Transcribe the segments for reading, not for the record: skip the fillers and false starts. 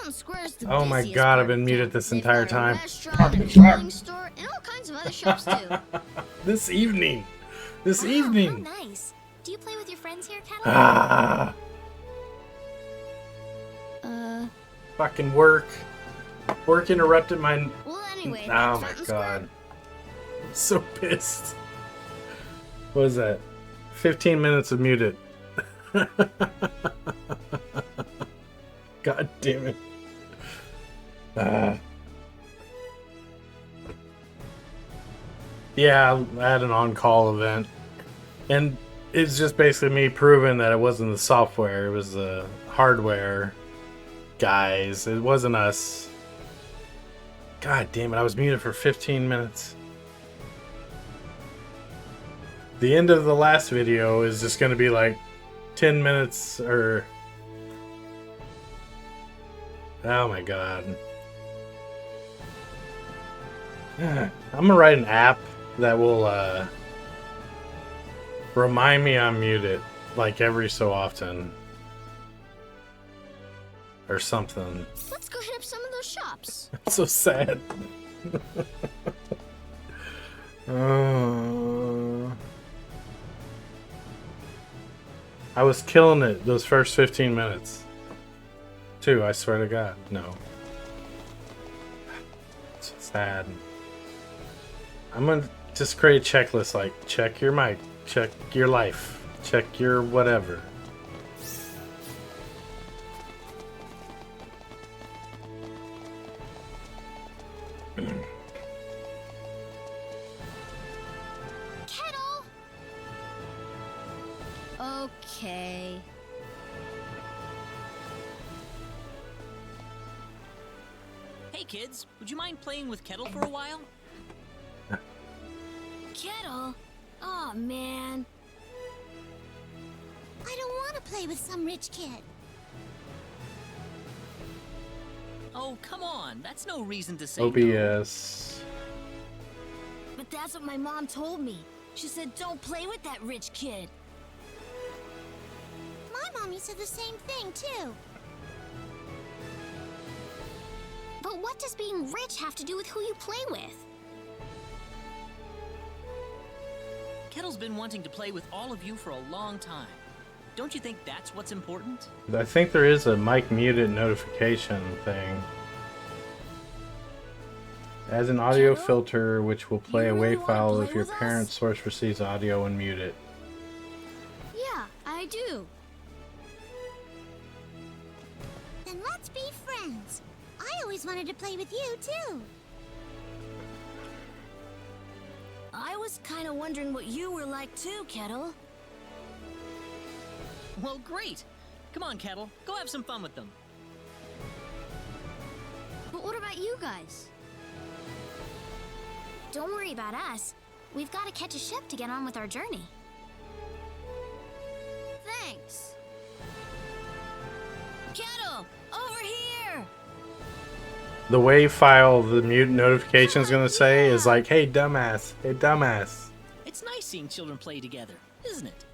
Town Square's the Oh my busiest god, part I've been of muted town. this They've entire got a time. restaurant, a clothing store, and all kinds of other shops too. This evening. This Wow, evening. how nice. Do you play with your friends here, Kettle? Ah. Fucking work. Work interrupted my... Well, anyway, Oh that's my Fountain god. I'm so pissed. What was that? 15 minutes of muted. God damn it. Yeah, I had an on-call event. And it's just basically me proving that it wasn't the software, it was the hardware guys. It wasn't us. God damn it, I was muted for 15 minutes. The end of the last video is just going to be like 10 minutes or... Oh my god. I'm gonna write an app that will remind me I'm muted, like every so often. Or something. Let's go hit up some of those shops. I'm so sad. I was killing it those first 15 minutes. Too, I swear to God. No. It's sad. I'm gonna just create a checklist like check your mic, check your life, check your whatever. Kettle! Okay. Hey kids, would you mind playing with Kettle for a while? Kettle? Oh man. I don't want to play with some rich kid. Oh, come on. That's no reason to say no. OBS. But that's what my mom told me. She said don't play with that rich kid. My mommy said the same thing, too. But what does being rich have to do with who you play with? Kettle's been wanting to play with all of you for a long time. Don't you think that's what's important? I think there is a mic muted notification thing. Adds an audio Kettle? filter which will play You a really WAV wanna file play if your with us? parent source receives audio and mute it. Yeah, I do. Then let's be friends. I always wanted to play with you, too. I was kind of wondering what you were like too, Kettle. Well, great. Come on, Kettle. Go have some fun with them. But what about you guys? Don't worry about us. We've got to catch a ship to get on with our journey. Thanks. Kettle, over here! The WAV file the mute notification is going to say is like, hey dumbass, hey dumbass. It's nice seeing children play together, isn't it?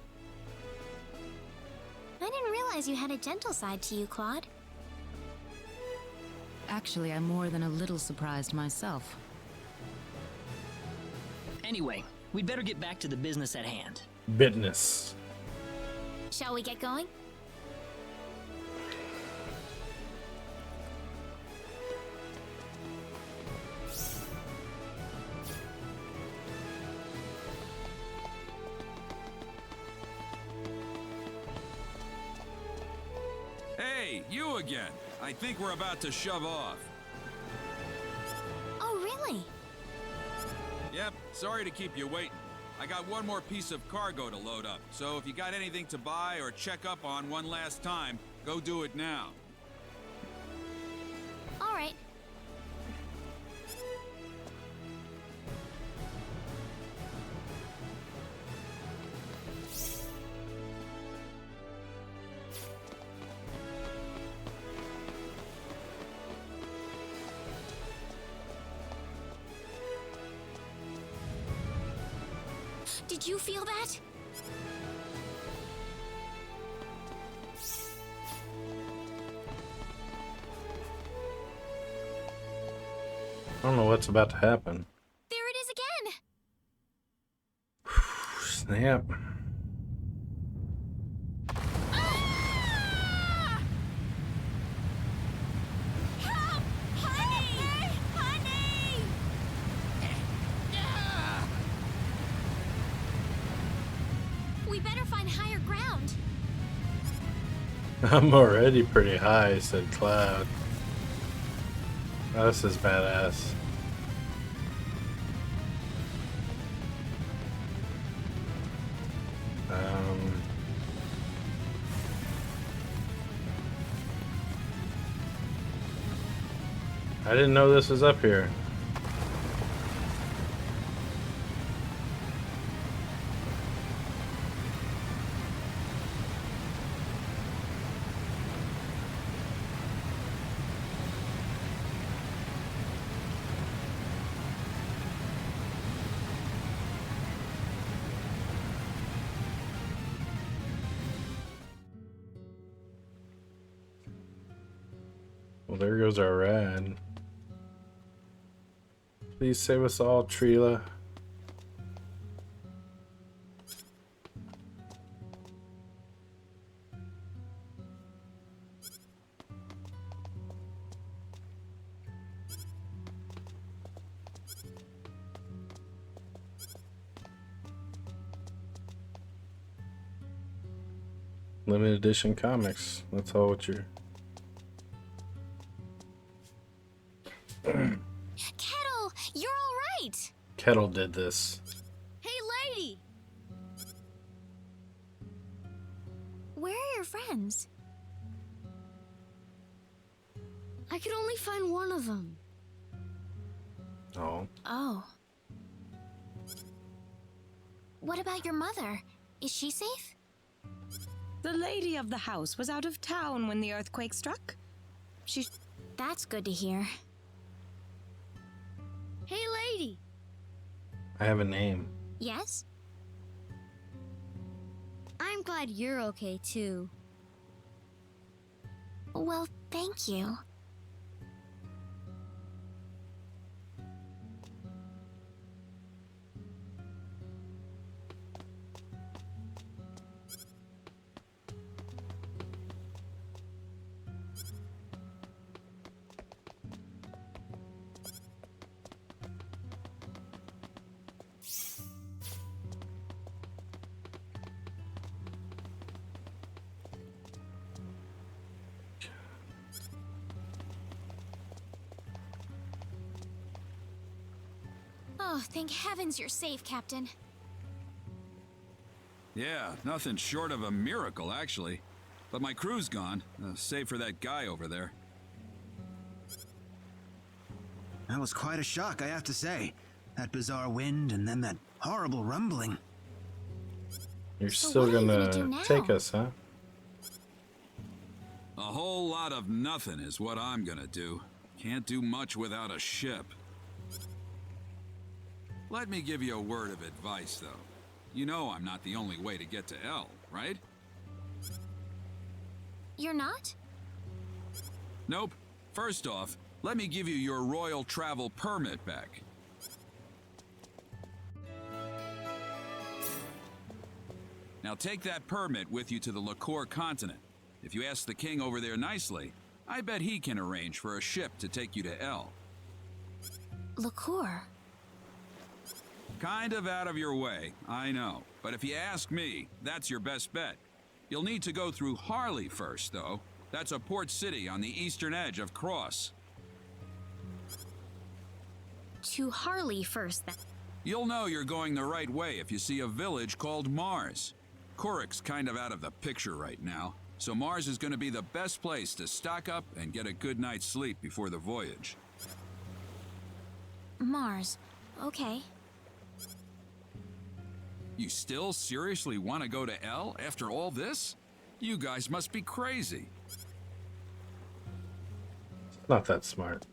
I didn't realize you had a gentle side to you, Claude. Actually, I'm more than a little surprised myself. Anyway, we'd better get back to the business at hand. Bitness. Shall we get going? Hey, you again. I think we're about to shove off. Oh, really? Yep, sorry to keep you waiting. I got one more piece of cargo to load up, so if you got anything to buy or check up on one last time, go do it now. All right. Did you feel that? I don't know what's about to happen. There it is again! Snap. Ah! Help! Honey! Honey! We better find higher ground. I'm already pretty high, said Cloud. Oh, this is badass. I didn't know this was up here. Well, there goes our rad. Please save us all, Trila. Limited edition comics. That's all what you're... Kettle, you're all right. Kettle did this. Hey, lady. Where are your friends? I could only find one of them. Oh. Oh. What about your mother? Is she safe? The lady of the house was out of town when the earthquake struck. That's good to hear. Hey, lady. I have a name. Yes? I'm glad you're okay, too. Well, thank you. Oh, thank heavens you're safe, Captain. Yeah, nothing short of a miracle, actually. But my crew's gone, save for that guy over there. That was quite a shock, I have to say. That bizarre wind and then that horrible rumbling. You're So still what are you gonna gonna do now? take us, huh? A whole lot of nothing is what I'm gonna do. Can't do much without a ship. Let me give you a word of advice, though. You know I'm not the only way to get to L, right? You're not? Nope. First off, let me give you your royal travel permit back. Now take that permit with you to the Liqueur continent. If you ask the king over there nicely, I bet he can arrange for a ship to take you to L. Liqueur. Kind of out of your way, I know. But if you ask me, that's your best bet. You'll need to go through Harley first, though. That's a port city on the eastern edge of Cross. To Harley first, then. You'll know you're going the right way if you see a village called Mars. Kurik's kind of out of the picture right now, so Mars is going to be the best place to stock up and get a good night's sleep before the voyage. Mars. Okay. You still seriously want to go to L after all this? You guys must be crazy. Not that smart.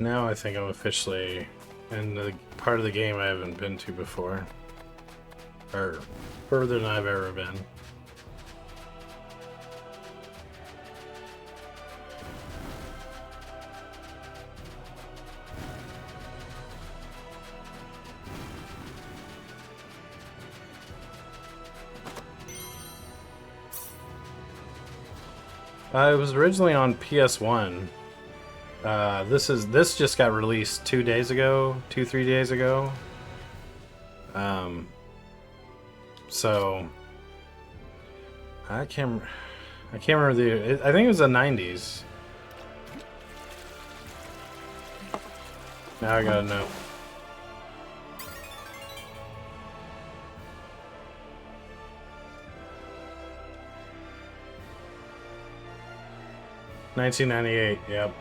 Now I think I'm officially in the part of the game I haven't been to before. Or further than I've ever been. It was originally on PS1. This just got released 3 days ago. So I can't remember I think it was the 90s. Now I gotta know. $1998, yep.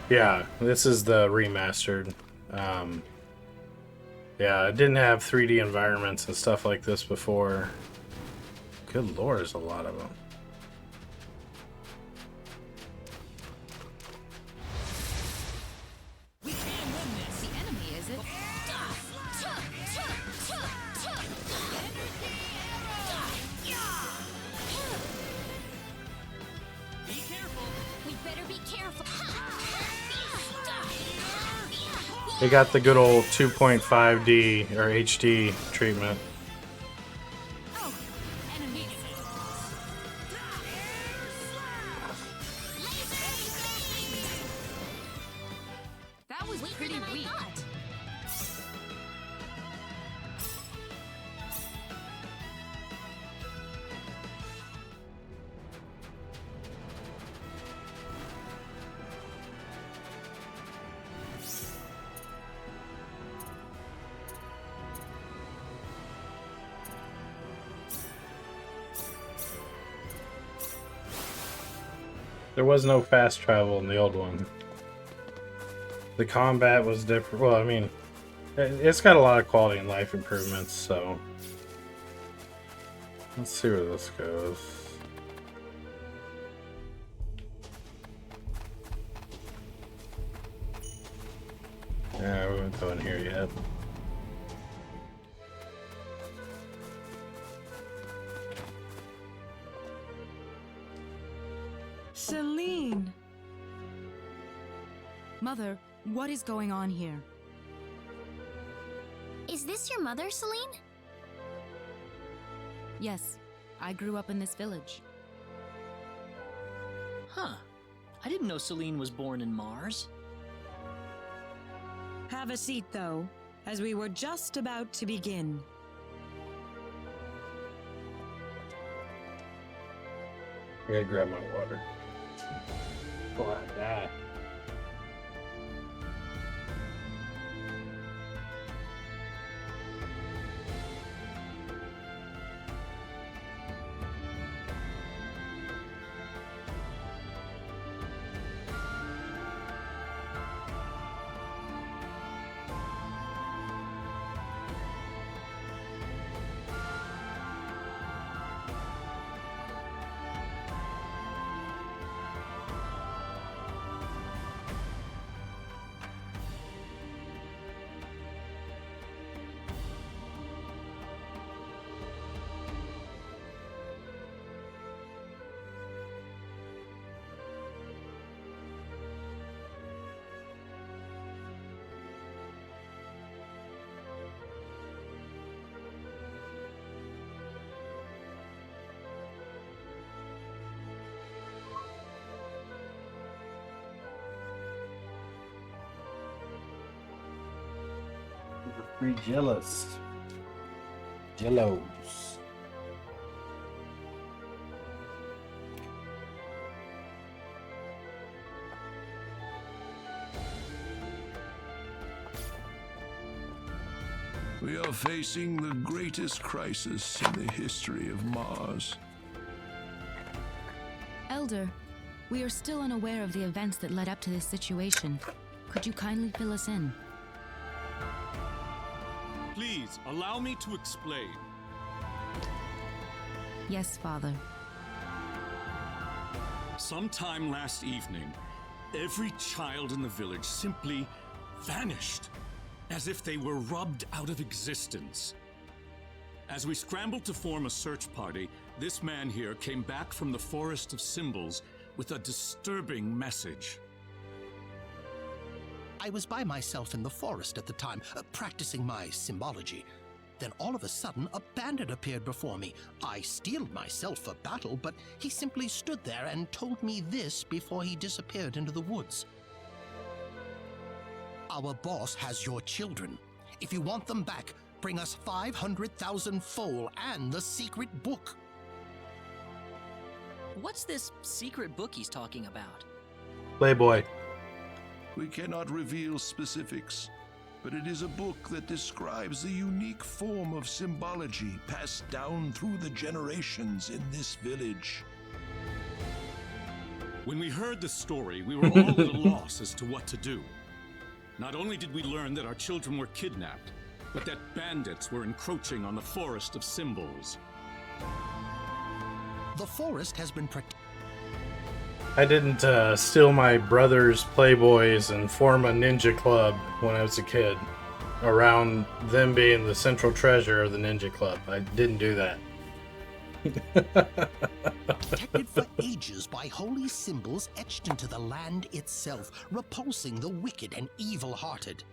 Yeah, this is the remastered. Yeah, it didn't have 3D environments and stuff like this before. Good lord, there's a lot of them. We can win this. The enemy, is it? Be careful. We better be careful. They got the good old 2.5D or HD treatment. Oh, enemy. That was pretty weak. There was no fast travel in the old one. The combat was different. Well, I mean, it's got a lot of quality and life improvements, so let's see where this goes. Yeah, we haven't gone here yet. Celine! Mother, what is going on here? Is this your mother, Celine? Yes, I grew up in this village. Huh. I didn't know Celine was born in Mars. Have a seat, though, as we were just about to begin. I gotta grab my water. Like that. Free Jellos. Jellos. We are facing the greatest crisis in the history of Mars. Elder, we are still unaware of the events that led up to this situation. Could you kindly fill us in? Please, allow me to explain. Yes, Father. Sometime last evening, every child in the village simply vanished, as if they were rubbed out of existence. As we scrambled to form a search party, this man here came back from the Forest of Symbols with a disturbing message. I was by myself in the forest at the time, practicing my symbology. Then all of a sudden, a bandit appeared before me. I steeled myself for battle, but he simply stood there and told me this before he disappeared into the woods. Our boss has your children. If you want them back, bring us 500,000 foal and the secret book. What's this secret book he's talking about? Playboy. We cannot reveal specifics, but it is a book that describes the unique form of symbology passed down through the generations in this village. When we heard the story, we were all at a loss as to what to do. Not only did we learn that our children were kidnapped, but that bandits were encroaching on the Forest of Symbols. The forest has been protected. I didn't steal my brother's Playboys and form a ninja club when I was a kid around them being the central treasure of the ninja club. I didn't do that. Protected for ages by holy symbols etched into the land itself, repulsing the wicked and evil-hearted.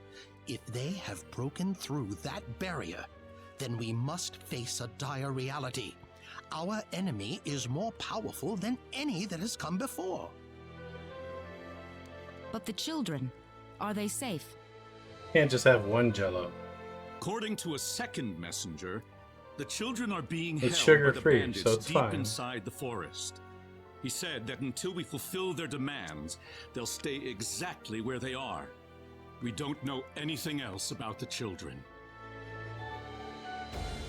If they have broken through that barrier, then we must face a dire reality. Our enemy is more powerful than any that has come before. But the children, are they safe? Can't just have one Jello. According to a second messenger, the children are being It's held by the sugar-free, bandits so it's deep fine. inside the forest. He said that until we fulfill their demands, they'll stay exactly where they are. We don't know anything else about the children.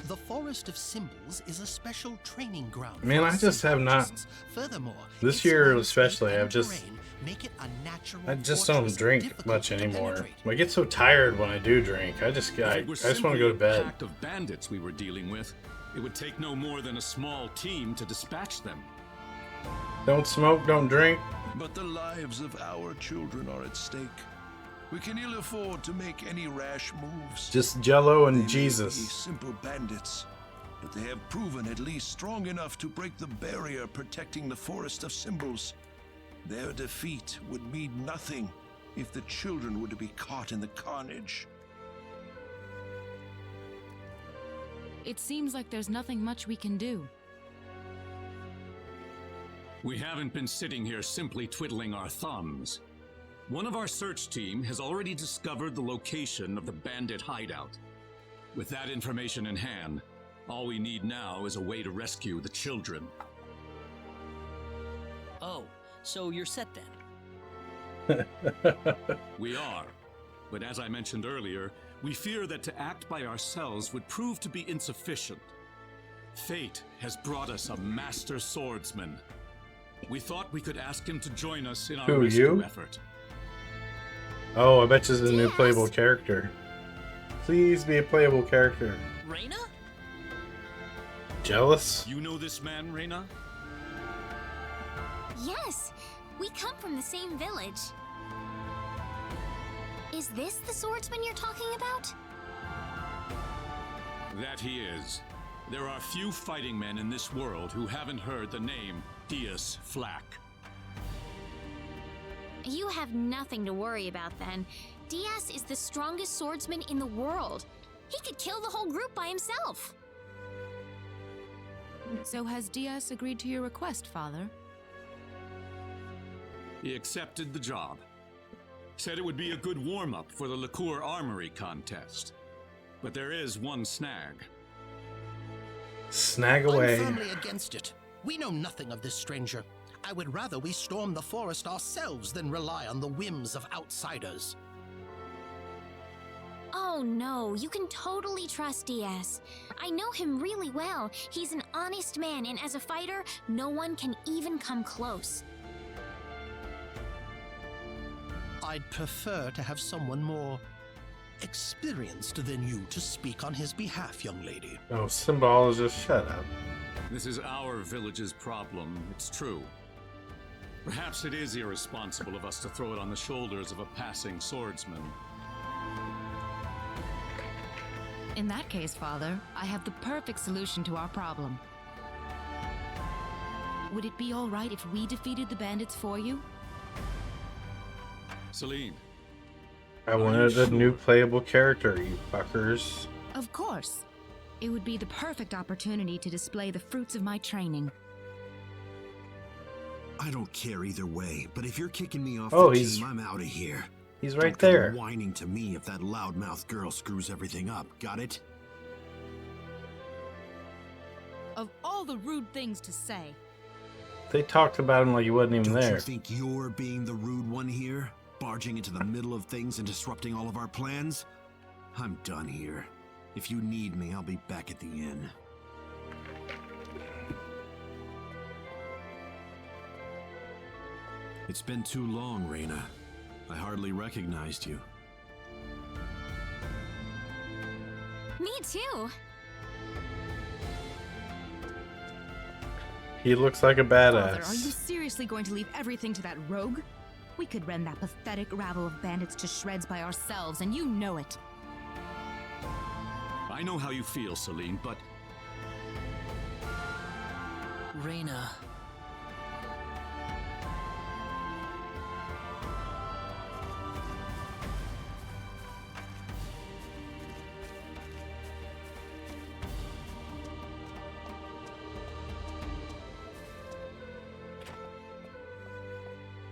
The Forest of Symbols is a special training ground. Man, for I just have not. symbologists. Furthermore, This its year landscape especially, and I've just terrain make it a natural I just fortress don't drink difficult much to anymore. penetrate. I get so tired when I do drink. I just If it were want to simply go to a bed. pack of bandits we were dealing with, it would take no more than a small team to dispatch them. Don't smoke, don't drink. But the lives of our children are at stake. We can ill afford to make any rash moves. Just Jello They may and be Jesus. simple bandits, but they have proven at least strong enough to break the barrier protecting the Forest of Symbols. Their defeat would mean nothing if the children were to be caught in the carnage. It seems like there's nothing much we can do. We haven't been sitting here simply twiddling our thumbs. One of our search team has already discovered the location of the bandit hideout. With that information in hand, all we need now is a way to rescue the children. Oh, so you're set then? We are. But as I mentioned earlier, we fear that to act by ourselves would prove to be insufficient. Fate has brought us a master swordsman. We thought we could ask him to join us in our Who, rescue you? effort. Oh, I bet this is a new Yes. playable character. Please be a playable character. Reina? Jealous? You know this man, Reina? Yes, we come from the same village. Is this the swordsman you're talking about? That he is. There are few fighting men in this world who haven't heard the name Dias Flack. You have nothing to worry about then. Diaz is the strongest swordsman in the world. He could kill the whole group by himself. So has Diaz agreed to your request, Father? He accepted the job. Said it would be a good warm-up for the Liqueur Armory contest. But there is one snag. Snag I'm away. firmly against it. We know nothing of this stranger. I would rather we storm the forest ourselves than rely on the whims of outsiders. Oh no, you can totally trust Diaz. I know him really well. He's an honest man, and as a fighter, no one can even come close. I'd prefer to have someone more experienced than you to speak on his behalf, young lady. Oh, symbologist, shut up. This is our village's problem, it's true. Perhaps it is irresponsible of us to throw it on the shoulders of a passing swordsman. In that case, Father, I have the perfect solution to our problem. Would it be all right if we defeated the bandits for you? Celine. I wanted a new playable character, you fuckers. Of course. It would be the perfect opportunity to display the fruits of my training. I don't care either way, but if you're kicking me off Oh, the he's- team, I'm out of here. He's right Don't come there. whining to me if that loudmouth girl screws everything up. Got it? Of all the rude things to say. They talked about him like he wasn't even Don't there. you think you're being the rude one here? Barging into the middle of things and disrupting all of our plans? I'm done here. If you need me, I'll be back at the inn. It's been too long, Reyna. I hardly recognized you. Me too. He looks like a Father, are you badass. seriously going to leave everything to that rogue? We could rend that pathetic rabble of bandits to shreds by ourselves, and you know it. I know how you feel, Celine, but Reyna.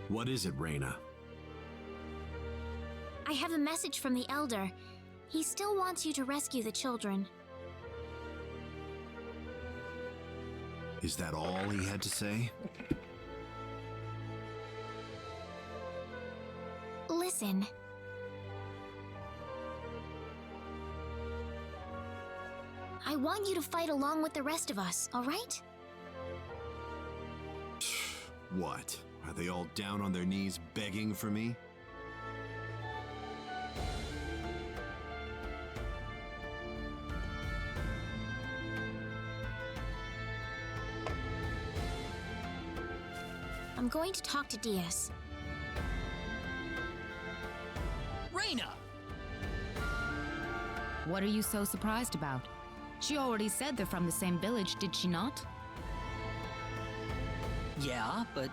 What is it, Reyna? I have a message from the Elder. He still wants you to rescue the children. Is that all he had to say? Listen. I want you to fight along with the rest of us, all right? What? Are they all down on their knees begging for me? I'm going to talk to Diaz. Reyna! What are you so surprised about? She already said they're from the same village, did she not? Yeah, but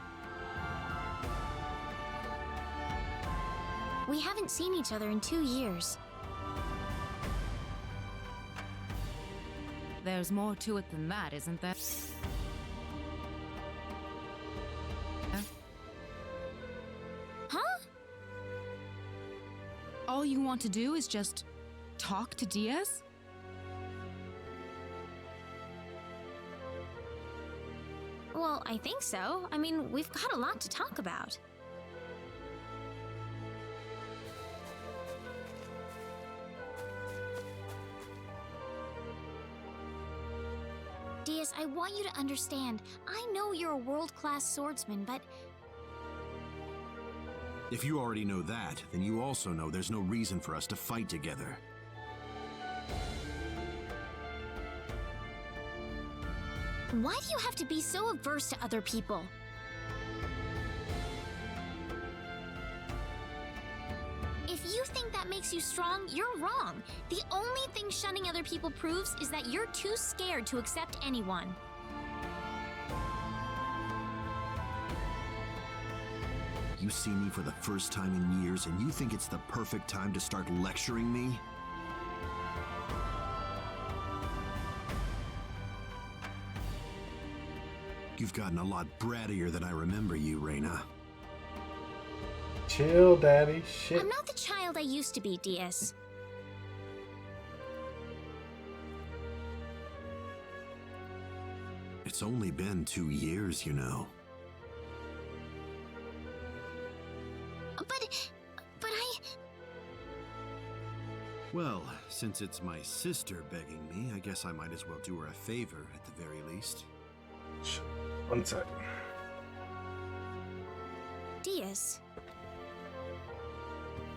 We haven't seen each other in 2 years. There's more to it than that, isn't there? Huh? All you want to do is just talk to Diaz? Well, I think so. I mean, we've got a lot to talk about. Diaz, I want you to understand. I know you're a world-class swordsman, but If you already know that, then you also know there's no reason for us to fight together. why do you have to be so averse to other people? If you think that makes you strong, you're wrong. The only thing shunning other people proves is that you're too scared to accept anyone. You see me for the first time in years, and you think it's the perfect time to start lecturing me? You've gotten a lot brattier than I remember you, Reyna. Chill, daddy. Shit. I'm not the child I used to be, Diaz. It's only been 2 years, you know. But I... Well, since it's my sister begging me, I guess I might as well do her a favor at the very least. 1 second. Diaz.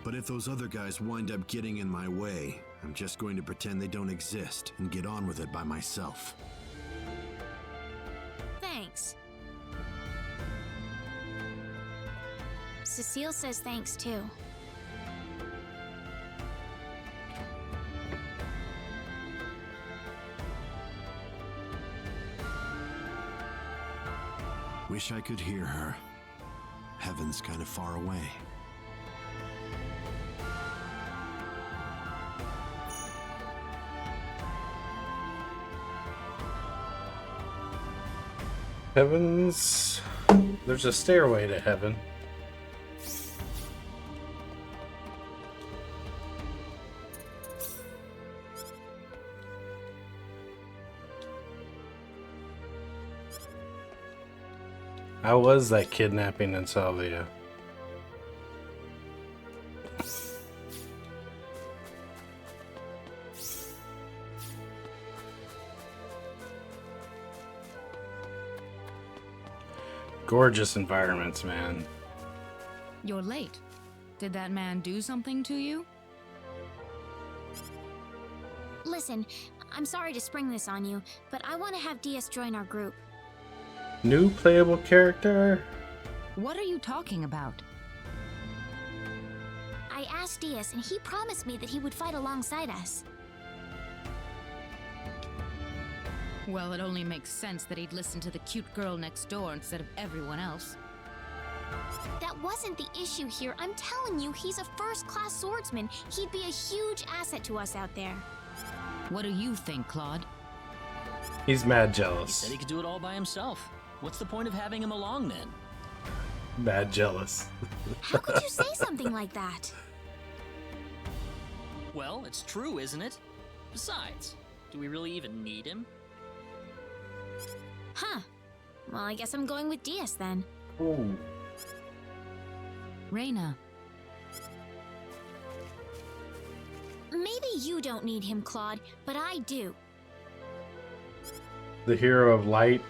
But if those other guys wind up getting in my way, I'm just going to pretend they don't exist and get on with it by myself. Thanks. Cecile says thanks too. Wish I could hear her. Heaven's kind of far away. Heavens. There's a stairway to heaven. How was that kidnapping in Salvia? Gorgeous environments, man. You're late. Did that man do something to you? Listen, I'm sorry to spring this on you, but I want to have DS join our group. New playable character? What are you talking about? I asked DS and he promised me that he would fight alongside us. Well, it only makes sense that he'd listen to the cute girl next door instead of everyone else. That wasn't the issue here. I'm telling you, he's a first-class swordsman. He'd be a huge asset to us out there. What do you think, Claude? He's mad He jealous. said he could do it all by himself. What's the point of having him along then? Mad jealous. How could you say something like that? Well, it's true, isn't it? Besides, do we really even need him? Huh. Well, I guess I'm going with DS then. Ooh. Reina. Maybe you don't need him, Claude, but I do. The hero of light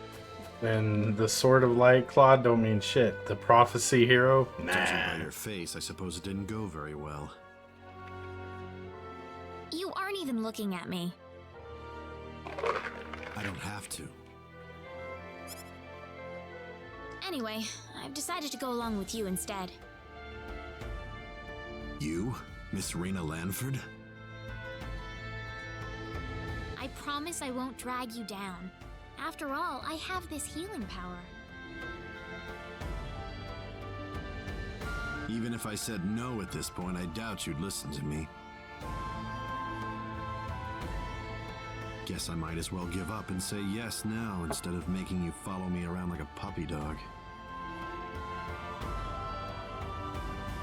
and the sword of light, Claude, don't mean shit. The prophecy hero? Judging by Nah. your face, I suppose it didn't go very well. You aren't even looking at me. I don't have to. Anyway, I've decided to go along with you instead. You? Miss Rena Lanford? I promise I won't drag you down. After all, I have this healing power. Even if I said no at this point, I doubt you'd listen to me. Guess I might as well give up and say yes now instead of making you follow me around like a puppy dog.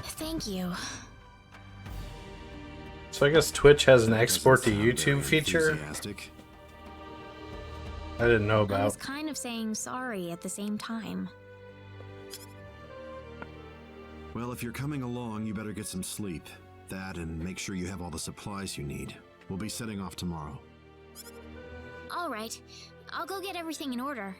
Thank you. So I guess Twitch has an That export to doesn't sound very YouTube feature enthusiastic. I didn't know I was about. kind of saying sorry at the same time. Well, if you're coming along, you better get some sleep. That and make sure you have all the supplies you need. We'll be setting off tomorrow. All right, I'll go get everything in order.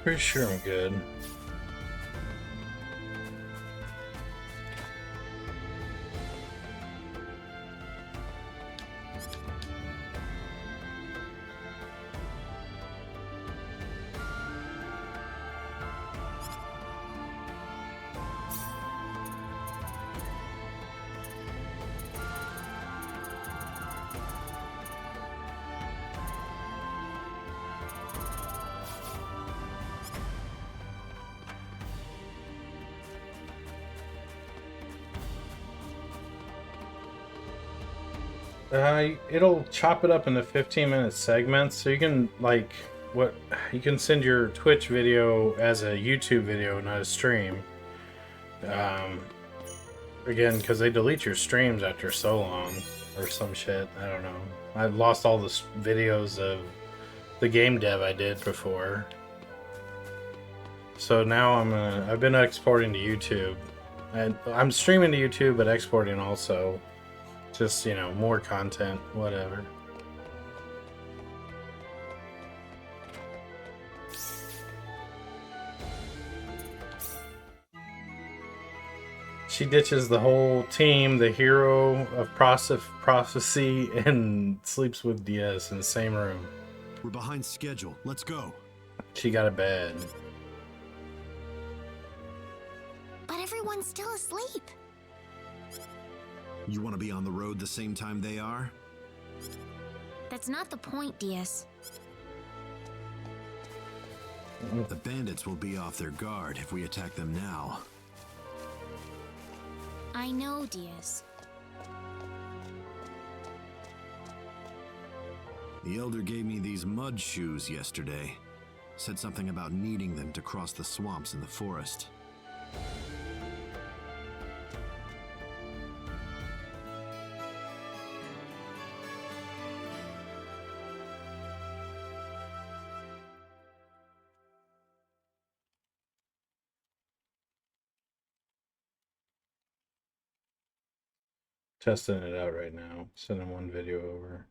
Pretty sure I'm good. It'll chop it up into 15-minute segments, so you can you can send your Twitch video as a YouTube video, not a stream. Again, because they delete your streams after so long, or some shit. I don't know. I lost all the videos of the game dev I did before, so now I've been exporting to YouTube, and I'm streaming to YouTube, but exporting also. Just, more content, whatever. She ditches the whole team, the hero of prophecy, and sleeps with Diaz in the same room. We're behind schedule. Let's go. She got a bed. But everyone's still asleep. You want to be on the road the same time they are? That's not the point, Diaz. The bandits will be off their guard if we attack them now. I know, Diaz. The Elder gave me these mud shoes yesterday. Said something about needing them to cross the swamps in the forest. Testing it out right now. Sending one video over.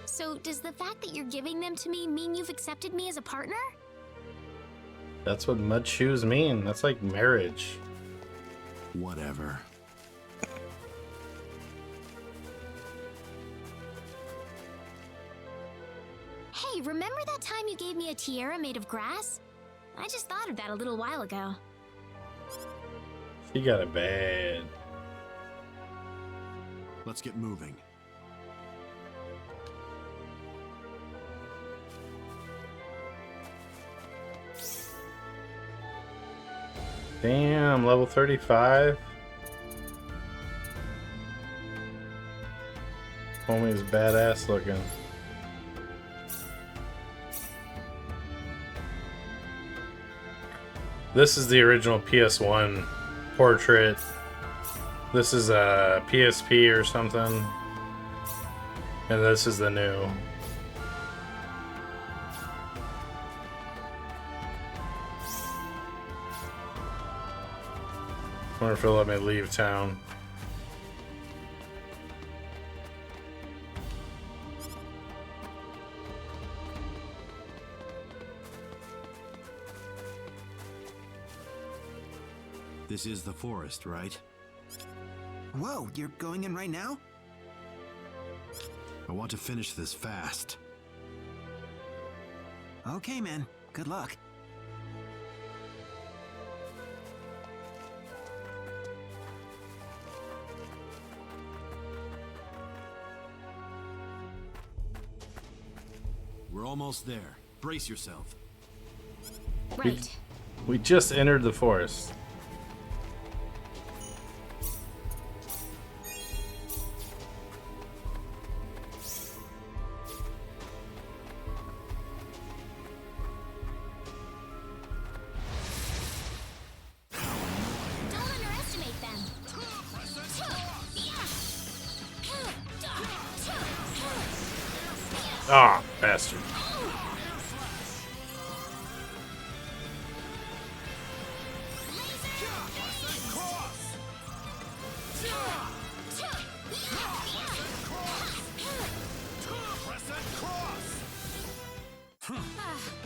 So, does the fact that you're giving them to me mean you've accepted me as a partner? That's what mud shoes mean. That's like marriage. Whatever. Hey, remember that time you gave me a tiara made of grass? I just thought of that a little while ago. She got a bed. Let's get moving. Damn, level 35. Homie's badass looking. This is the original PS1 portrait. This is a PSP or something. And this is the new. Wonder if he'll let me leave town. This is the forest, right? Whoa, you're going in right now? I want to finish this fast. Okay, man. Good luck. We're almost there. Brace yourself. Right. We just entered the forest. Don't underestimate them. Ah, bastard.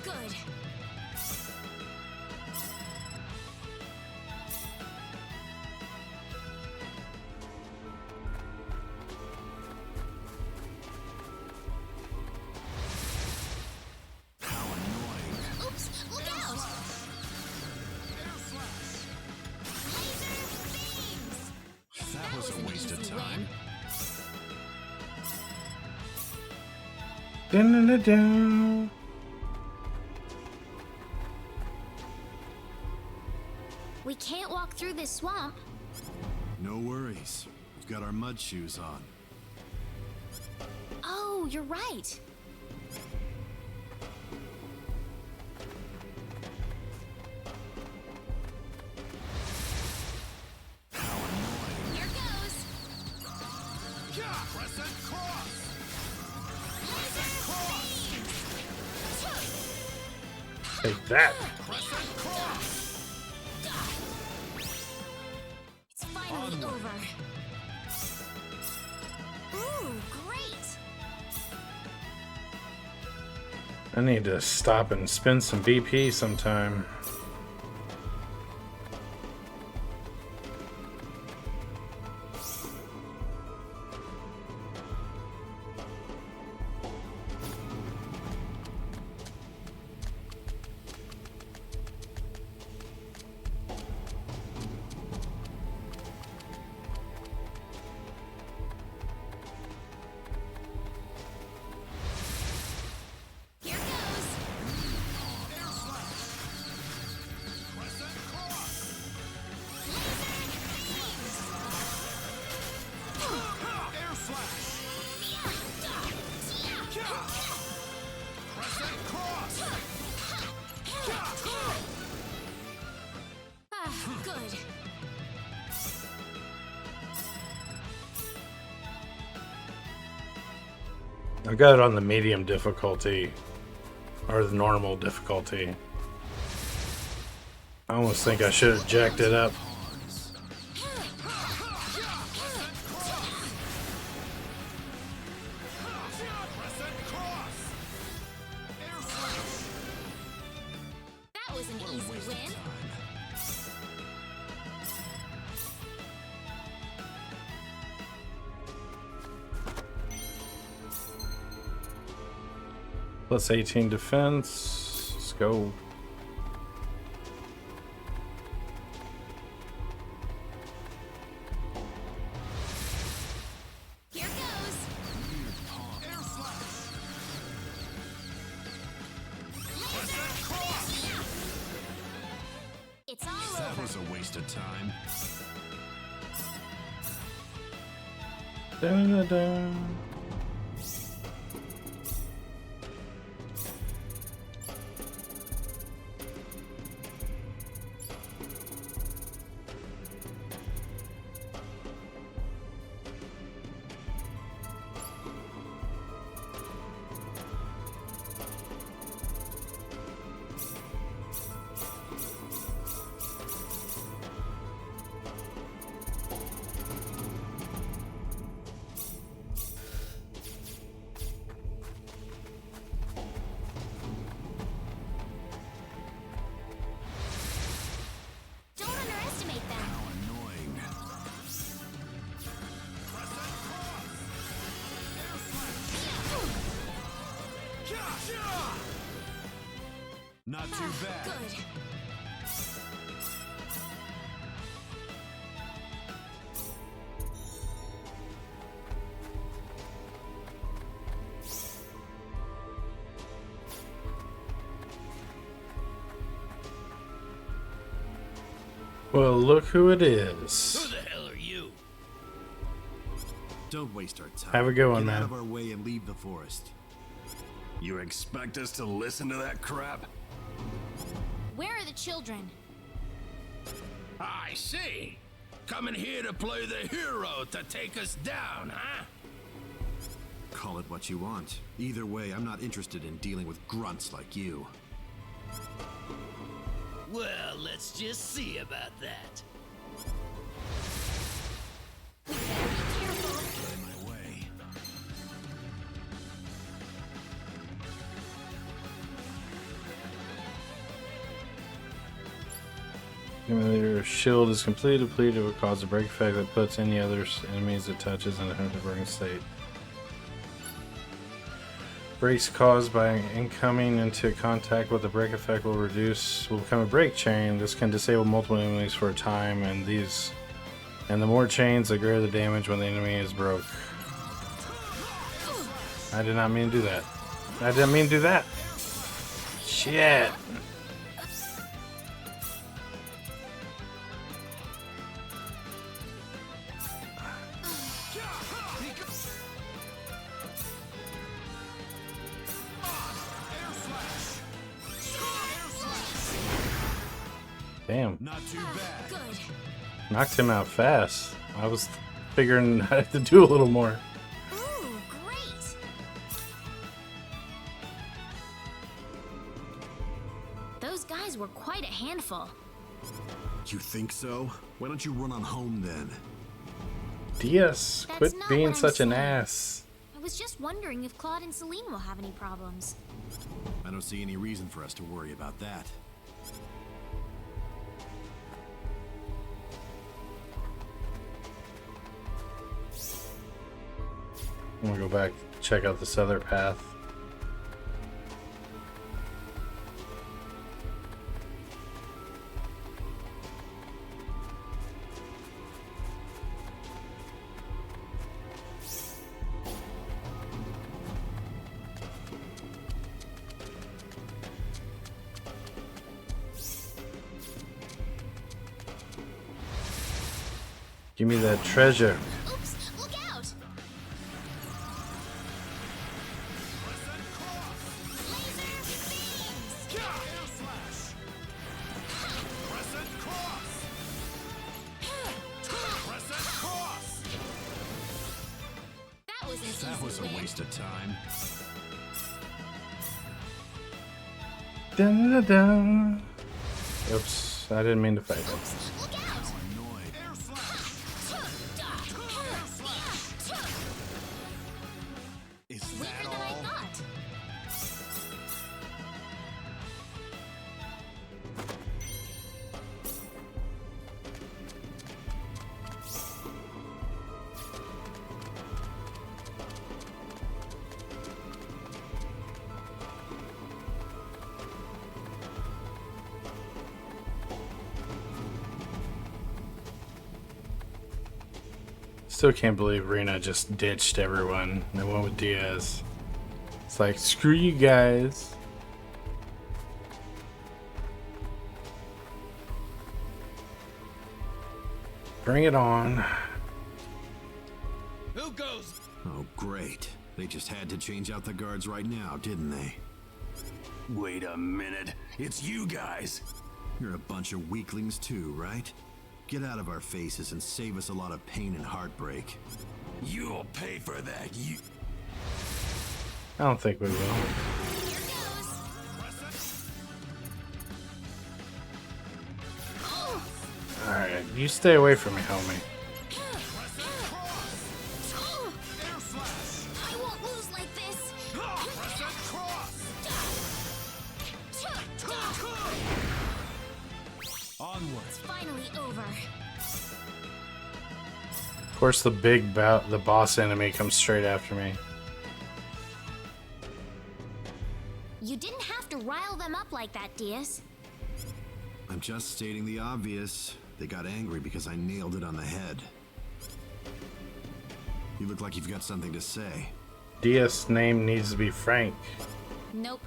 Good. Oops, look out! Laser beams! That was a waste of time. Dun-dun-dun-dun. We can't walk through this swamp. No worries. We've got our mud shoes on. Oh, you're right. Here goes. Laser beams! Take that. It's finally over. Ooh, great! I need to stop and spend some BP sometime. Here goes. Ah, good. I got it on the medium difficulty, or the normal difficulty. I almost think I should have jacked it up. That was an easy win. Plus 18 defense. Let's go. Here goes. It's all That over. was a waste of time. Da-da-da. Don't underestimate them. How annoying. Not too bad. Good. Well, look who it is. Who the hell are you? Don't waste our time. Have a good one, Get man. out of our way and leave the forest. You expect us to listen to that crap? Where are the children? I see. Coming here to play the hero to take us down, huh? Call it what you want. Either way, I'm not interested in dealing with grunts like you. Well, let's just see about that. Get in my way. Your shield is completely depleted. It will cause a break effect that puts any other enemies it touches in a burning state. Breaks caused by incoming into contact with the break effect will become a break chain. This can disable multiple enemies for a time, and the more chains, the greater the damage when the enemy is broke. I did not mean to do that. I didn't mean to do that. Shit. Damn. Not too bad. Good. Knocked him out fast. I was figuring I had to do a little more. Ooh, great. handful. You think so? Why don't you run on home then? Diaz, That's quit not being what I'm such an saying. ass. I was just wondering if Claude and Celine will have any problems. I don't see any reason for us to worry about that. I'm gonna go back, check out this other path. Give me that treasure. Oops, look out! That was a waste of time. Dun, dun, dun. Oops, I didn't mean to fight him. Is that all? Still can't believe Rena just ditched everyone and went with Diaz. It's like, screw you guys. Bring it on. Who goes? Oh, great. They just had to change out the guards right now, didn't they? Wait a minute. It's you guys. You're a bunch of weaklings too, right? Get out of our faces and save us a lot of pain and heartbreak. You'll pay for that, you... I don't think we will. Alright, you stay away from me, homie. I won't lose like this. Onward. It's finally over. Of course, the boss enemy comes straight after me. You didn't have to rile them up like that, Diaz. I'm just stating the obvious. They got angry because I nailed it on the head. You look like you've got something to say. Diaz's name needs to be Frank. Nope.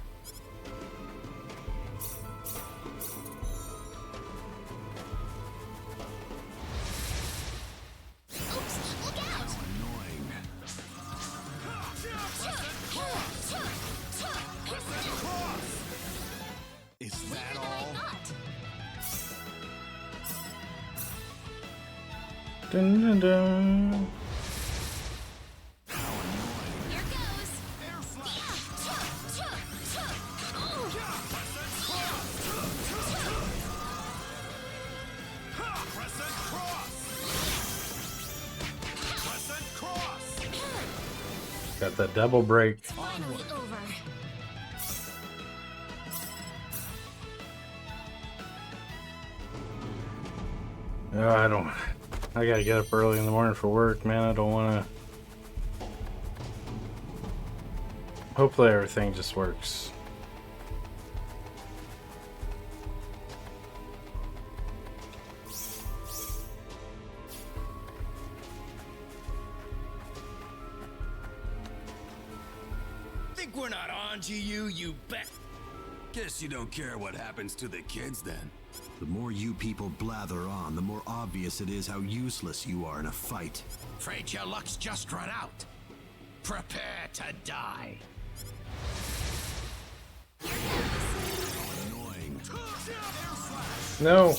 Is that all? Dun, dun, dun. Here goes. Got that double break. Finally over. Oh, I gotta get up early in the morning for work, man. I don't wanna. Hopefully everything just works. Think we're not on to you, you bet. Guess you don't care what happens to the kids then. The more you people blather on, the more obvious it is how useless you are in a fight. Afraid your luck's just run out. Prepare to die. Annoying. No!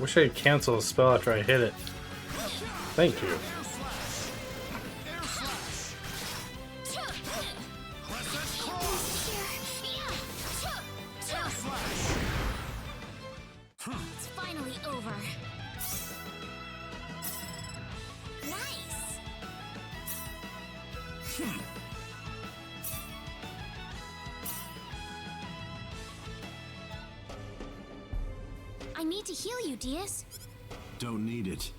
Wish I could cancel a spell after I hit it. Thank you. I need to heal you, Diaz. Don't need it.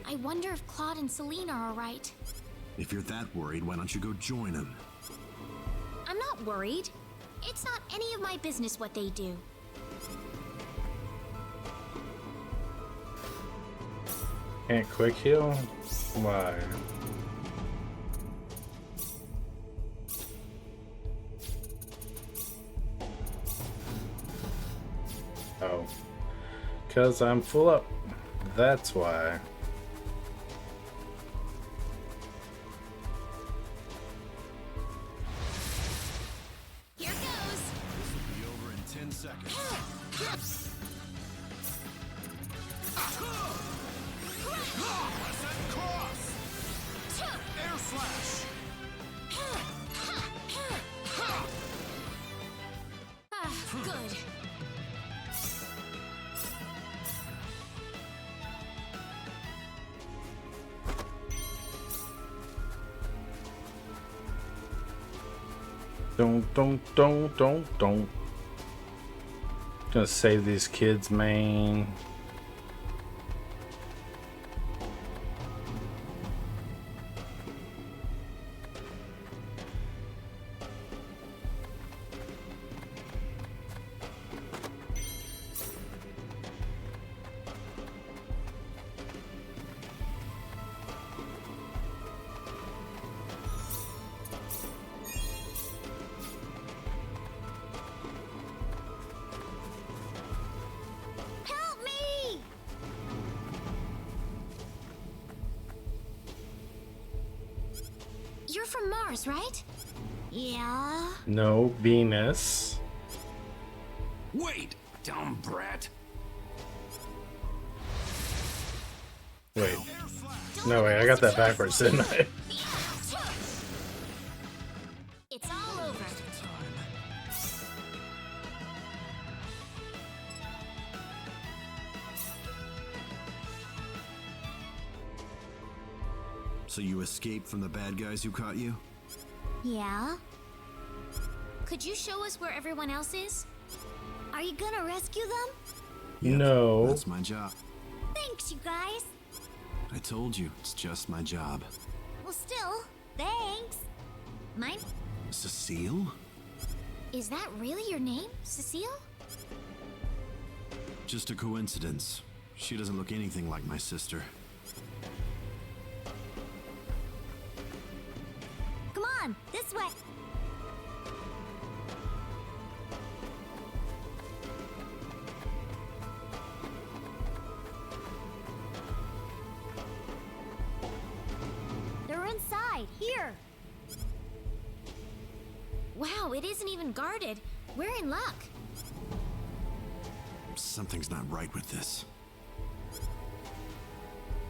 I wonder if Claude and Celine are alright. If you're that worried, why don't you go join them? I'm not worried. It's not any of my business what they do. Can't quick heal? Why? Oh. 'Cause I'm full up. That's why. Here goes. This will be over in 10 seconds. Air slash! Good. Don't. Gonna save these kids, man. Help me! You're from Mars, right? Yeah. No, Venus. Wait, dumb brat. Wait. No, wait, I got that backwards, didn't I? It's all over. So you escaped from the bad guys who caught you? Yeah? Could you show us where everyone else is? Are you gonna rescue them? Yep, No. That's my job. Thanks, you guys. I told you, it's just my job. Well, still, thanks. Mine? Cecile? Is that really your name, Cecile? Just a coincidence. She doesn't look anything like my sister. Come on, this way. They're inside, here. Wow, it isn't even guarded. We're in luck. Something's not right with this.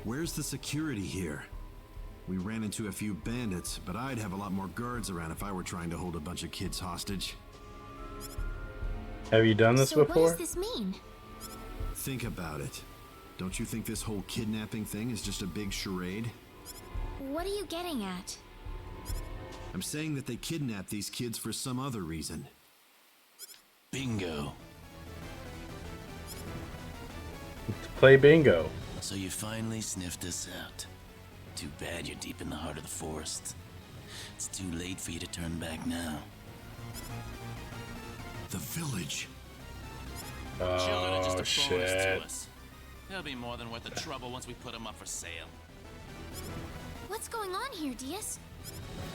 Where's the security here? We ran into a few bandits, but I'd have a lot more guards around if I were trying to hold a bunch of kids hostage. Have you done this So before? what does this mean? Think about it. Don't you think this whole kidnapping thing is just a big charade? What are you getting at? I'm saying that they kidnapped these kids for some other reason. Bingo. Play bingo. So you finally sniffed us out. Too bad you're deep in the heart of the forest. It's too late for you to turn back now. The village. Children are just a Oh, bonus shit. to us. They'll be more than worth the trouble once we put them up for sale. What's going on here, Diaz?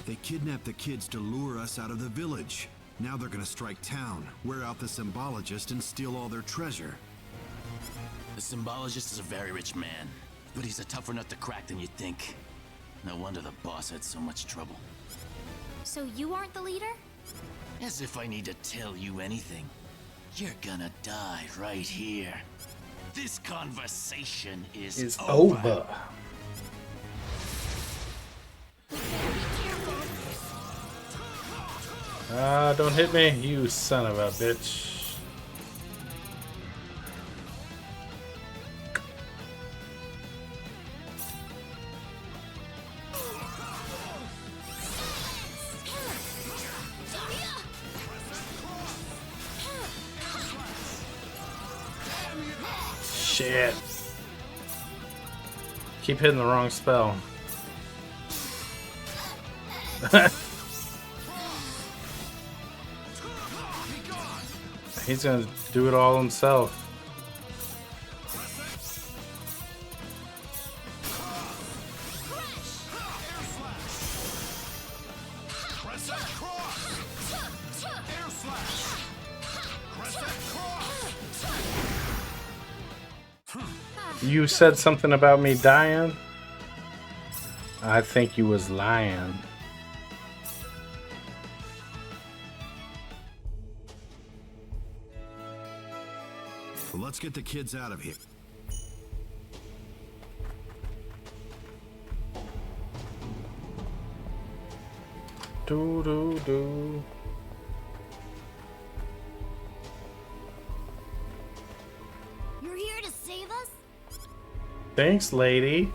They kidnapped the kids to lure us out of the village. Now they're gonna strike town, wear out the symbologist, and steal all their treasure. The symbologist is a very rich man, but he's a tougher nut to crack than you'd think. No wonder the boss had so much trouble. So you aren't the leader? As if I need to tell you anything. You're gonna die right here. This conversation is over. Ah, don't hit me, you son of a bitch. Shit. Keep hitting the wrong spell. He's gonna do it all himself. You said something about me dying? I think you was lying. Well, let's get the kids out of here. Do do do. You're here to save us? Thanks, lady.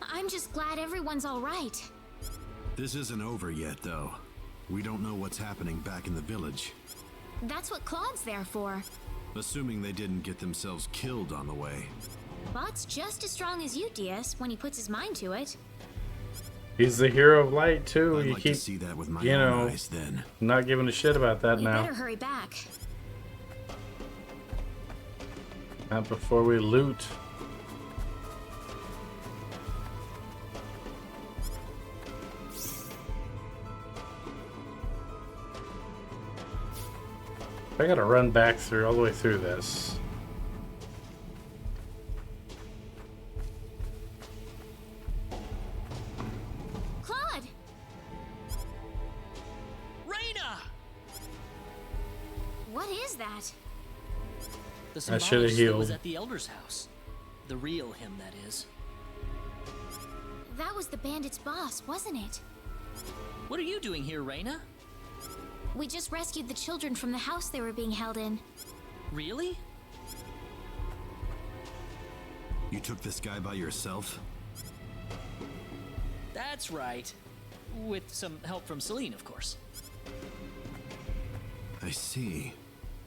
I'm just glad everyone's all right. This isn't over yet, though. We don't know what's happening back in the village. That's what Claude's there for. Assuming they didn't get themselves killed on the way. Claude's just as strong as you, Diaz, when he puts his mind to it. He's the hero of light too. I'd You like keep, to see that with my you own know, eyes, then. not giving a shit about that We now. better hurry back. Not before we loot. I gotta run back through all the way through this. Claude! Raina! What is that? The I shoulda symbologist that was healed. at the Elder's house. The real him, that is. That was the bandit's boss, wasn't it? What are you doing here, Raina? We just rescued the children from the house they were being held in. Really? You took this guy by yourself? That's right. With some help from Celine, of course. I see.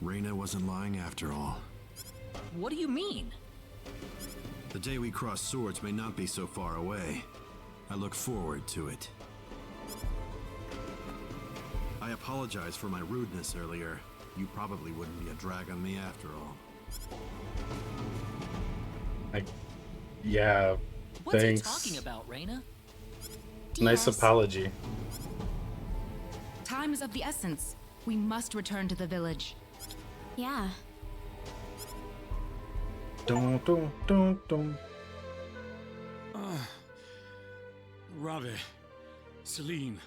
Reina wasn't lying after all. What do you mean? The day we cross swords may not be so far away. I look forward to it. I apologize for my rudeness earlier. You probably wouldn't be a drag on me after all. Yeah, What's thanks. he talking about, Raina? Nice Diaz. apology. Time is of the essence. We must return to the village. Yeah. Dun, dun, dun, dun. Rave, Celine.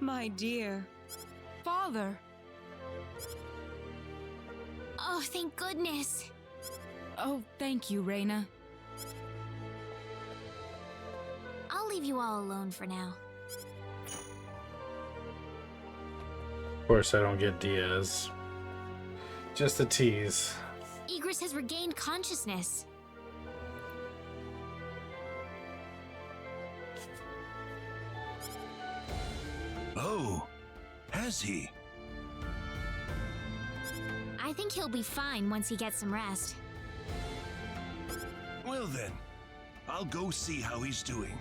My dear. Father! Oh, thank goodness. Oh, thank you, Reina. I'll leave you all alone for now. Of course, I don't get Diaz. Just a tease. Igris has regained consciousness. Oh, has he? I think he'll be fine once he gets some rest. Well then, I'll go see how he's doing.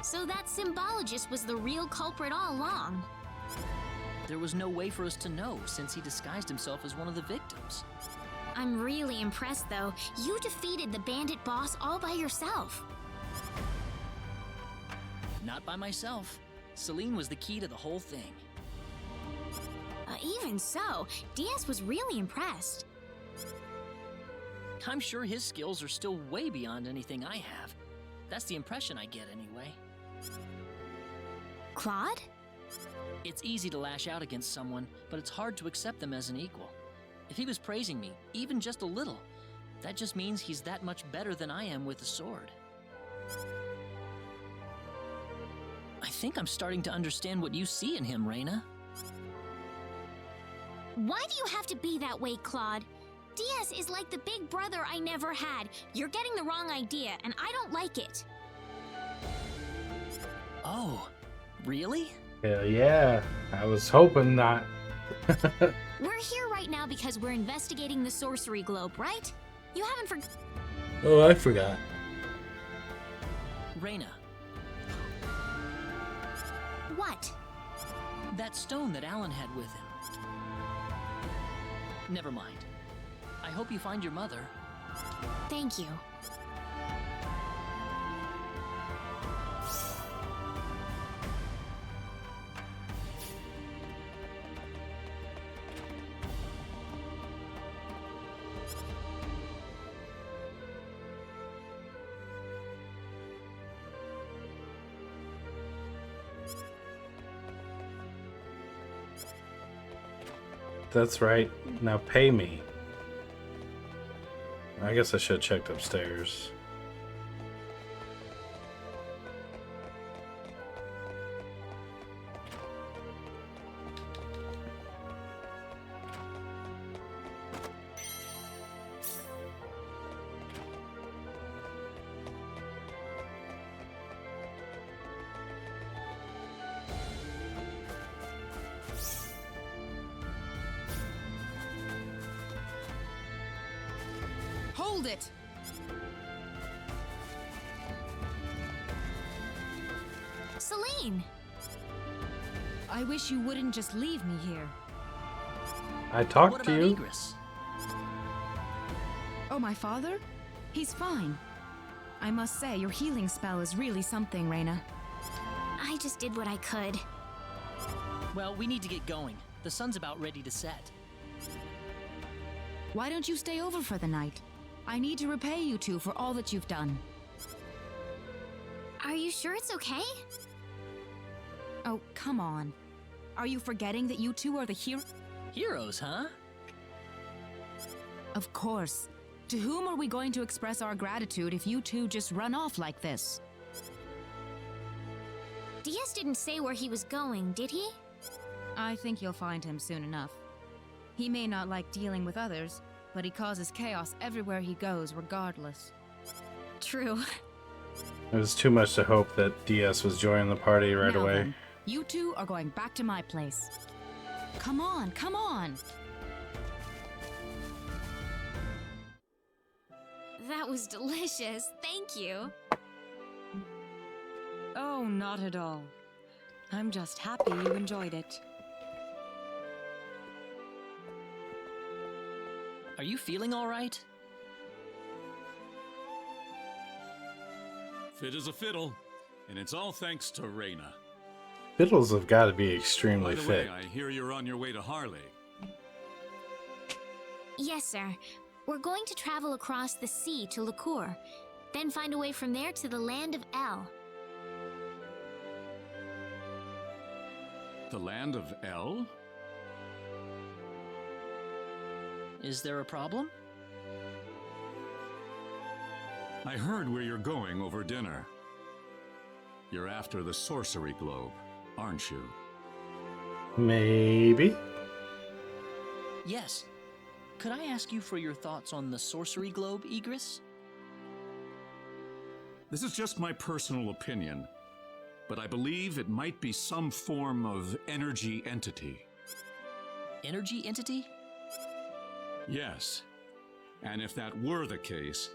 So that symbologist was the real culprit all along. There was no way for us to know since he disguised himself as one of the victims. I'm really impressed, though. You defeated the bandit boss all by yourself. Not by myself. Celine was the key to the whole thing. Even so, Diaz was really impressed. I'm sure his skills are still way beyond anything I have. That's the impression I get anyway. Claude? It's easy to lash out against someone, but it's hard to accept them as an equal. If he was praising me, even just a little, that just means he's that much better than I am with the sword. I think I'm starting to understand what you see in him, Raina. Why do you have to be that way, Claude? Diaz is like the big brother I never had. You're getting the wrong idea, and I don't like it. Oh, Really? Hell yeah. I was hoping not. We're here right now because we're investigating the sorcery globe, right? You haven't forgotten. Oh, I forgot. Reyna, What? that stone that Alan had with him. Never mind. I hope you find your mother. Thank you. That's right. Now pay me. I guess I should have checked upstairs. Hold it! Celine! I wish you wouldn't just leave me here. I talked What to about you. Egress? Oh, my father? He's fine. I must say, your healing spell is really something, Reyna. I just did what I could. Well, we need to get going. The sun's about ready to set. Why don't you stay over for the night? I need to repay you two for all that you've done. Are you sure it's okay? Oh, come on. Are you forgetting that you two are the Heroes, huh? Of course. To whom are we going to express our gratitude if you two just run off like this? Diaz didn't say where he was going, did he? I think you'll find him soon enough. He may not like dealing with others, but he causes chaos everywhere he goes, regardless. True. It was too much to hope that DS was joining the party right Now away. then, you two are going back to my place. Come on, come on! That was delicious. Thank you. Oh, not at all. I'm just happy you enjoyed it. Are you feeling all right? Fit as a fiddle, and it's all thanks to Reyna. Fiddles have got to be By extremely the fit. way, I hear you're on your way to Harley. Yes, sir. We're going to travel across the sea to Licour, then find a way from there to the land of El. The land of El? Is there a problem? I heard where you're going over dinner. You're after the sorcery globe, aren't you? Maybe? Yes. Could I ask you for your thoughts on the sorcery globe, Egress? This is just my personal opinion, but I believe it might be some form of energy entity. Energy entity? Yes. And if that were the case,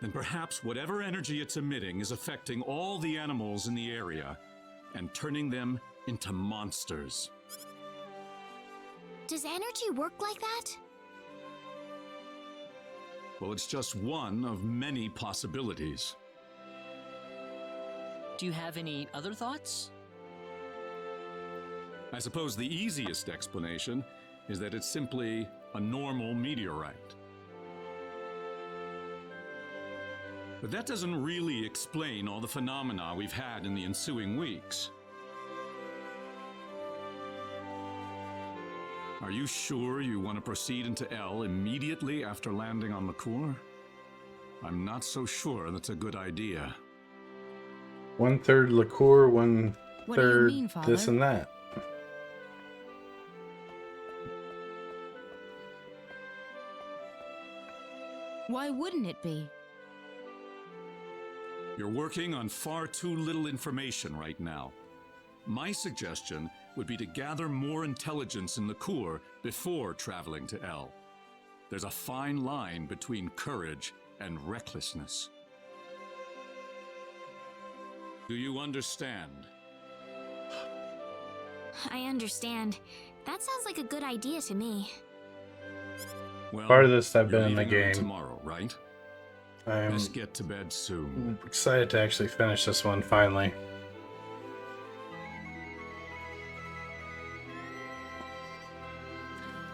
then perhaps whatever energy it's emitting is affecting all the animals in the area and turning them into monsters. Does energy work like that? Well, it's just one of many possibilities. Do you have any other thoughts? I suppose the easiest explanation is that it's simply a normal meteorite. But that doesn't really explain all the phenomena we've had in the ensuing weeks. Are you sure you want to proceed into El immediately after landing on Licour? I'm not so sure that's a good idea. 1/3 liqueur, one What do you third mean, Father? this and that. Why wouldn't it be? You're working on far too little information right now. My suggestion would be to gather more intelligence in Liqueur before traveling to El. There's a fine line between courage and recklessness. Do you understand? I understand. That sounds like a good idea to me. Well, Farthest I've you're been in the leaving early game. tomorrow, right? I'm Let's get to bed soon. excited to actually finish this one finally.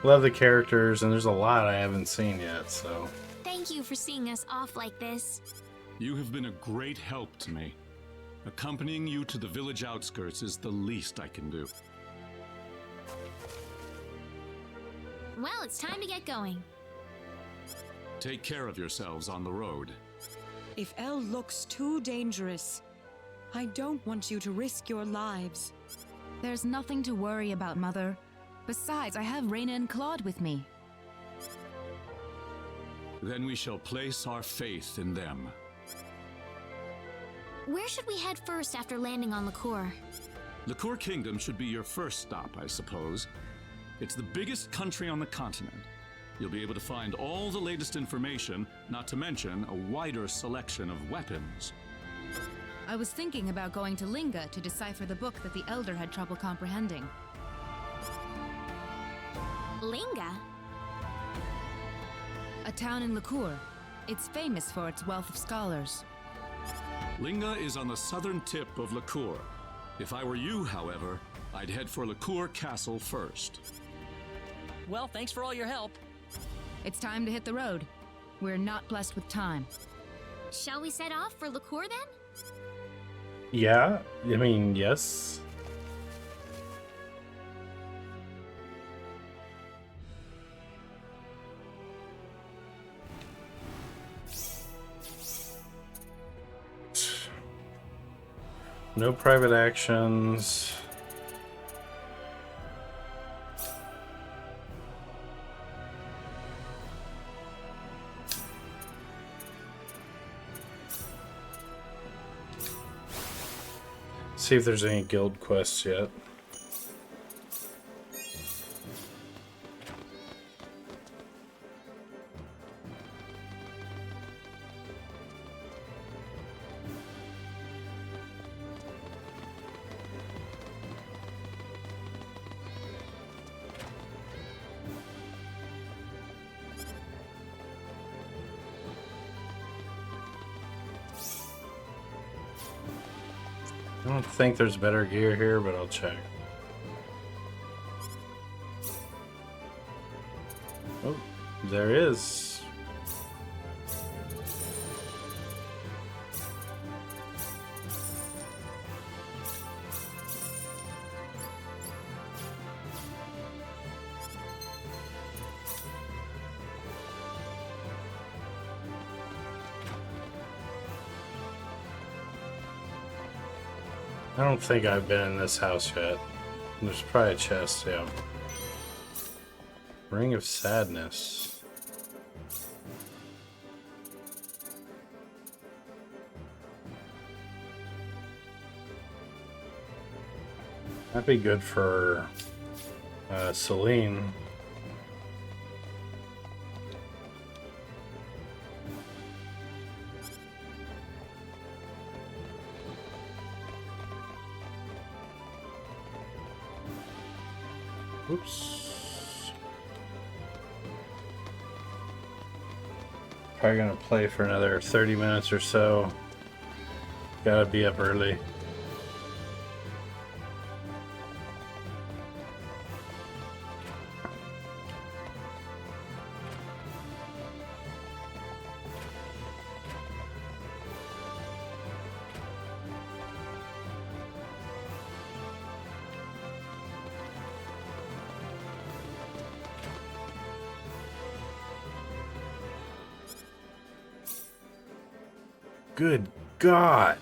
Love the characters, and there's a lot I haven't seen yet, so. Thank you for seeing us off like this. You have been a great help to me. Accompanying you to the village outskirts is the least I can do. Well, it's time to get going. Take care of yourselves on the road. If El looks too dangerous, I don't want you to risk your lives. There's nothing to worry about, Mother. Besides, I have Raina and Claude with me. Then we shall place our faith in them. Where should we head first after landing on Liqueur? Liqueur Kingdom should be your first stop, I suppose. It's the biggest country on the continent. You'll be able to find all the latest information, not to mention a wider selection of weapons. I was thinking about going to Linga to decipher the book that the Elder had trouble comprehending. Linga? A town in Liqueur. It's famous for its wealth of scholars. Linga is on the southern tip of Liqueur. If I were you, however, I'd head for Liqueur Castle first. Well, thanks for all your help. It's time to hit the road. We're not blessed with time. Shall we set off for Liqueur then? Yeah, I mean, yes. No private actions. See if there's any guild quests yet. I don't think there's better gear here, but I'll check. Oh, there is. I don't think I've been in this house yet. There's probably a chest, yeah. Ring of Sadness. That'd be good for Celine. Oops. Probably gonna play for another 30 minutes or so. Gotta be up early. Good God.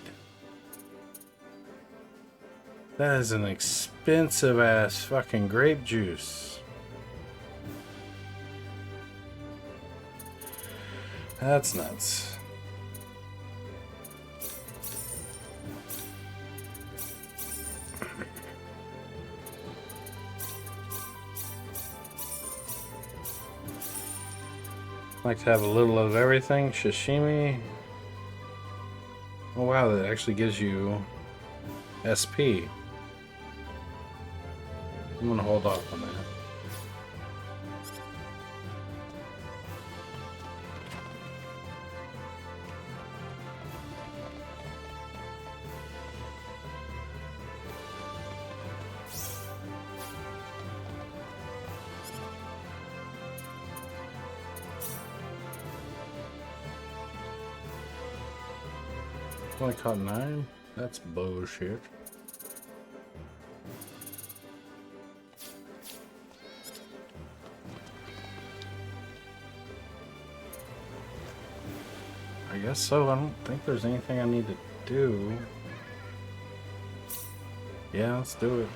That is an expensive ass fucking grape juice. That's nuts. Like to have a little of everything. Sashimi. Oh wow, that actually gives you SP. I'm gonna hold off on that. Only caught 9? That's bullshit. I guess so. I don't think there's anything I need to do. Yeah, let's do it.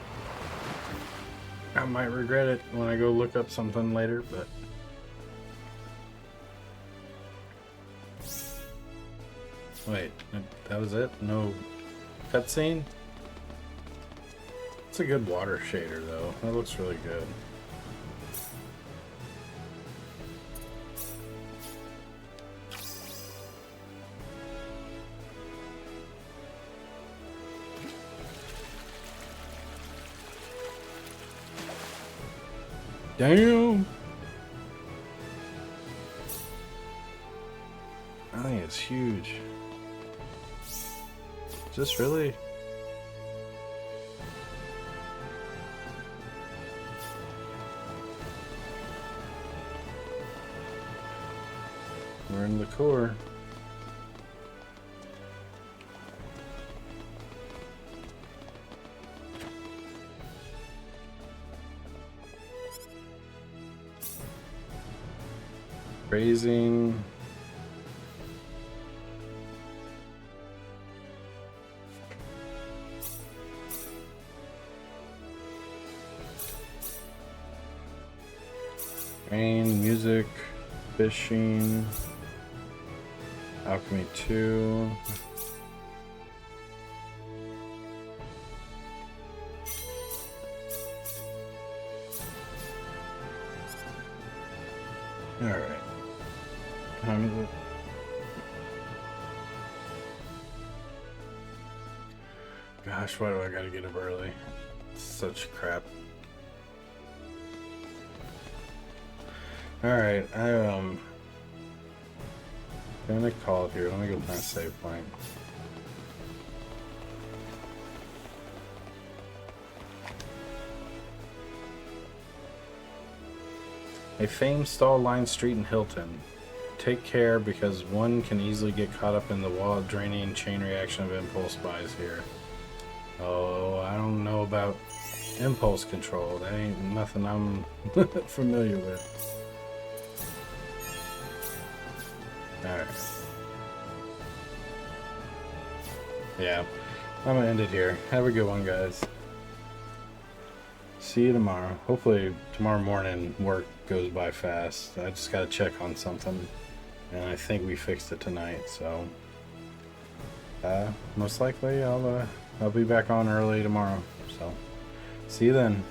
I might regret it when I go look up something later, but... Wait, that was it? No cutscene? It's a good water shader, though. That looks really good. Damn! I think it's huge. Is this really? We're in the core. Raising. Rain, music, fishing, alchemy 2. All right. Time is it? Gosh, why do I gotta get up early? Such crap. Alright, I'm gonna call it here. Let me go find a save point. A famed stall-lined street in Hilton. Take care because one can easily get caught up in the wall draining chain reaction of impulse buys here. Oh, I don't know about impulse control. That ain't nothing I'm familiar with. Alright. Yeah, I'm gonna end it here. Have a good one, guys. See you tomorrow. Hopefully tomorrow morning work goes by fast. I just gotta check on something. And I think we fixed it tonight, so... most likely I'll be back on early tomorrow. So, see you then.